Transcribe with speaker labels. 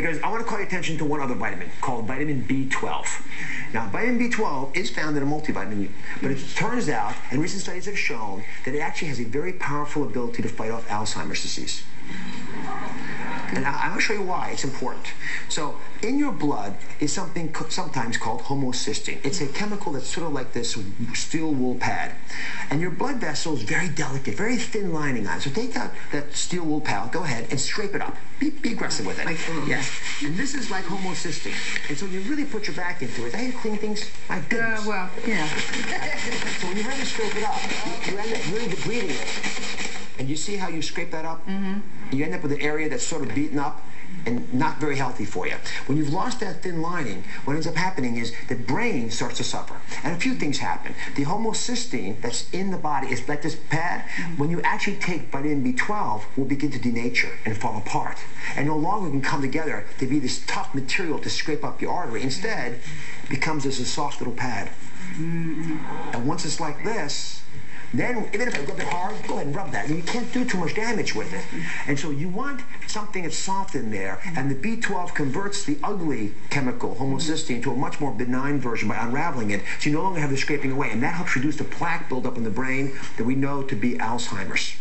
Speaker 1: because I want to call your attention to one other vitamin called vitamin B12. Now, vitamin B12 is found in a multivitamin, but it turns out, and recent studies have shown, that it actually has a very powerful ability to fight off Alzheimer's disease. And I'm going to show you why it's important. So, in your blood is something sometimes called homocysteine. It's a chemical that's sort of like this steel wool pad. And your blood vessel is very delicate, very thin lining on it. So take out that steel wool pad, go ahead and scrape it up. Be aggressive with it. Yes. And this is like homocysteine. And so you really put your back into it. I hate clean things. My goodness.
Speaker 2: Well, yeah.
Speaker 1: So when you really scrape it up, you end up really debriding it. And you see how you scrape that up? Mm-hmm. You end up with an area that's sort of beaten up and not very healthy for you. When you've lost that thin lining, what ends up happening is the brain starts to suffer. And a few things happen. The homocysteine that's in the body is like this pad. Mm-hmm. When you actually take vitamin B12, will begin to denature and fall apart. And no longer can come together to be this tough material to scrape up your artery. Instead, it becomes this soft little pad. Mm-hmm. And once it's like this, then, even if I rub it hard, go ahead and rub that. You can't do too much damage with it. And so you want something that's soft in there, and the B12 converts the ugly chemical, homocysteine, to a much more benign version by unraveling it, so you no longer have the scraping away. And that helps reduce the plaque buildup in the brain that we know to be Alzheimer's.